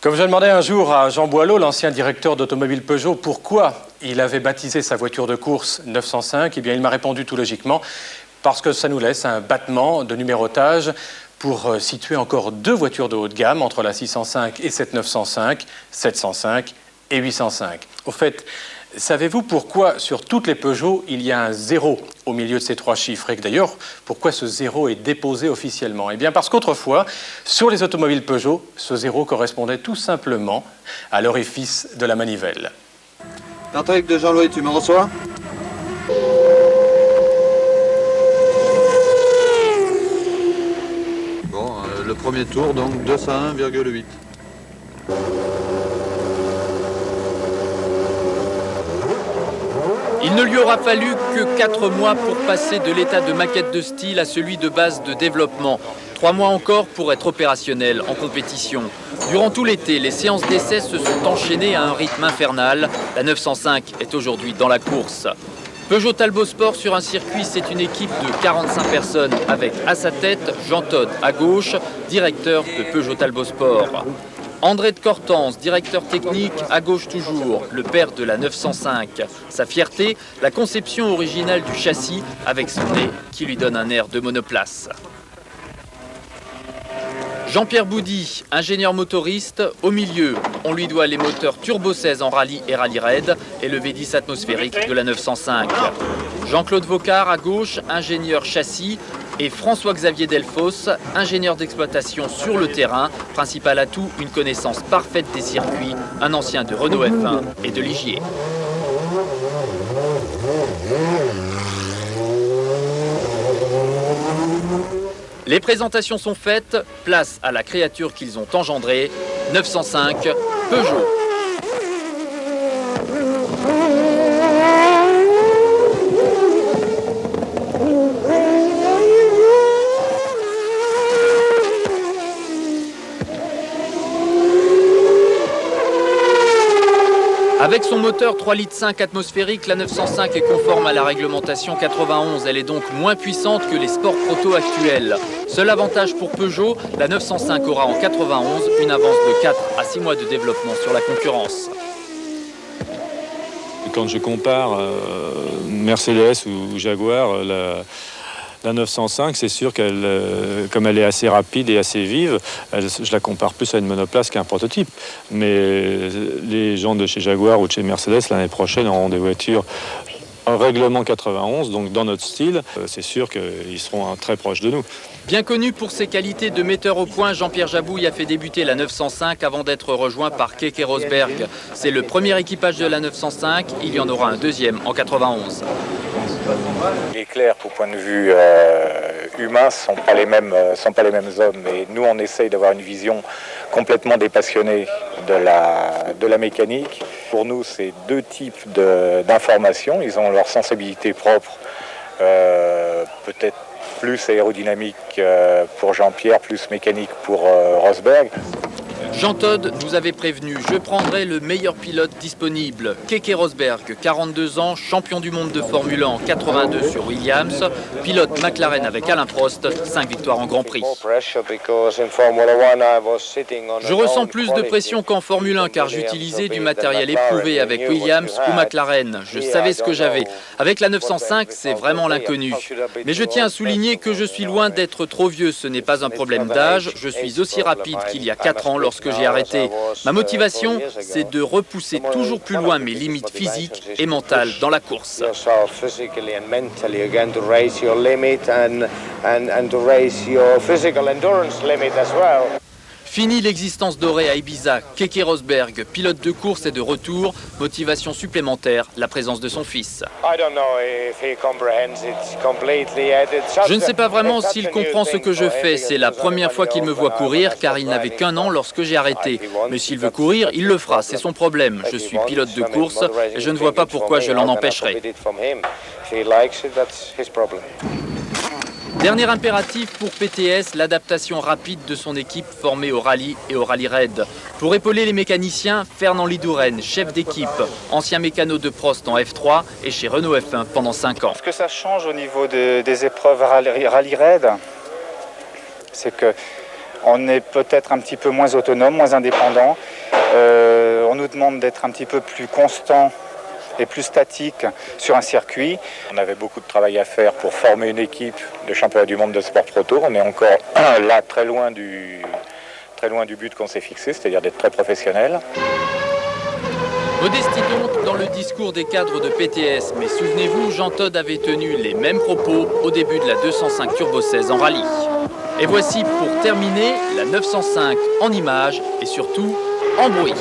Comme je demandais un jour à Jean Boileau, l'ancien directeur d'Automobile Peugeot, pourquoi il avait baptisé sa voiture de course 905, eh bien, il m'a répondu tout logiquement, parce que ça nous laisse un battement de numérotage pour situer encore deux voitures de haut de gamme entre la 605 et cette 905, 705 et 805. Au fait, savez-vous pourquoi sur toutes les Peugeot, il y a un 0 au milieu de ces trois chiffres? Et d'ailleurs, pourquoi ce 0 est déposé officiellement? Eh bien parce qu'autrefois, sur les automobiles Peugeot, ce 0 correspondait tout simplement à l'orifice de la manivelle. Patrick de Jean-Louis, tu me reçois? Bon, le premier tour, donc 201,8. Il ne lui aura fallu que 4 mois pour passer de l'état de maquette de style à celui de base de développement. 3 mois encore pour être opérationnel en compétition. Durant tout l'été, les séances d'essai se sont enchaînées à un rythme infernal. La 905 est aujourd'hui dans la course. Peugeot Talbot Sport sur un circuit, c'est une équipe de 45 personnes avec à sa tête Jean Todt à gauche, directeur de Peugeot Talbot Sport. André de Cortance, directeur technique, à gauche toujours, le père de la 905. Sa fierté, la conception originale du châssis avec son nez qui lui donne un air de monoplace. Jean-Pierre Boudy, ingénieur motoriste, au milieu, on lui doit les moteurs Turbo 16 en rallye et rallye raid et le V10 atmosphérique de la 905. Jean-Claude Vocard à gauche, ingénieur châssis, et François-Xavier Delfos, ingénieur d'exploitation sur le terrain, principal atout, une connaissance parfaite des circuits, un ancien de Renault F1 et de Ligier. Les présentations sont faites, place à la créature qu'ils ont engendrée, 905 Peugeot. Avec son moteur 3,5 litres atmosphérique, la 905 est conforme à la réglementation 91. Elle est donc moins puissante que les sports proto actuels. Seul avantage pour Peugeot, la 905 aura en 91 une avance de 4 à 6 mois de développement sur la concurrence. Quand je compare Mercedes ou Jaguar, la 905, c'est sûr qu'elle, comme elle est assez rapide et assez vive, je la compare plus à une monoplace qu'à un prototype. Mais les gens de chez Jaguar ou de chez Mercedes, l'année prochaine, auront des voitures en règlement 91, donc dans notre style. C'est sûr qu'ils seront très proches de nous. Bien connu pour ses qualités de metteur au point, Jean-Pierre Jabouille a fait débuter la 905 avant d'être rejoint par Keke Rosberg. C'est le premier équipage de la 905, il y en aura un deuxième en 91. Il est clair qu'au point de vue humain, ce ne sont pas les mêmes hommes. Et nous, on essaye d'avoir une vision complètement dépassionnée de la mécanique. Pour nous, c'est deux types d'informations. Ils ont leur sensibilité propre, peut-être plus aérodynamique pour Jean-Pierre, plus mécanique pour Rosberg. Jean Todt nous avait prévenu, je prendrai le meilleur pilote disponible. Keke Rosberg, 42 ans, champion du monde de Formule 1 en 82 sur Williams, pilote McLaren avec Alain Prost, 5 victoires en Grand Prix. Je ressens plus de pression qu'en Formule 1 car j'utilisais du matériel éprouvé avec Williams ou McLaren. Je savais ce que j'avais. Avec la 905, c'est vraiment l'inconnu. Mais je tiens à souligner que je suis loin d'être trop vieux. Ce n'est pas un problème d'âge. Je suis aussi rapide qu'il y a 4 ans lorsque j'ai arrêté. Ma motivation, c'est de repousser toujours plus loin mes limites physiques et mentales dans la course. Fini l'existence dorée à Ibiza, Keke Rosberg, pilote de course est de retour. Motivation supplémentaire, la présence de son fils. Je ne sais pas vraiment s'il comprend ce que je fais. C'est la première fois qu'il me voit courir car il n'avait qu'1 an lorsque j'ai arrêté. Mais s'il veut courir, il le fera, c'est son problème. Je suis pilote de course et je ne vois pas pourquoi je l'en empêcherai. Dernier impératif pour PTS, l'adaptation rapide de son équipe formée au rallye et au rallye raid. Pour épauler les mécaniciens, Fernand Lidouren, chef d'équipe, ancien mécano de Prost en F3 et chez Renault F1 pendant 5 ans. Ce que ça change au niveau des épreuves rallye raid, c'est qu'on est peut-être un petit peu moins autonome, moins indépendant. On nous demande d'être un petit peu plus constant et plus statique sur un circuit. On avait beaucoup de travail à faire pour former une équipe de championnat du monde de sport proto. On est encore là très loin du but qu'on s'est fixé, c'est-à-dire d'être très professionnel. Modestie donc dans le discours des cadres de PTS, mais souvenez-vous, Jean Todt avait tenu les mêmes propos au début de la 205 Turbo 16 en rallye. Et voici pour terminer la 905 en images et surtout en bruit.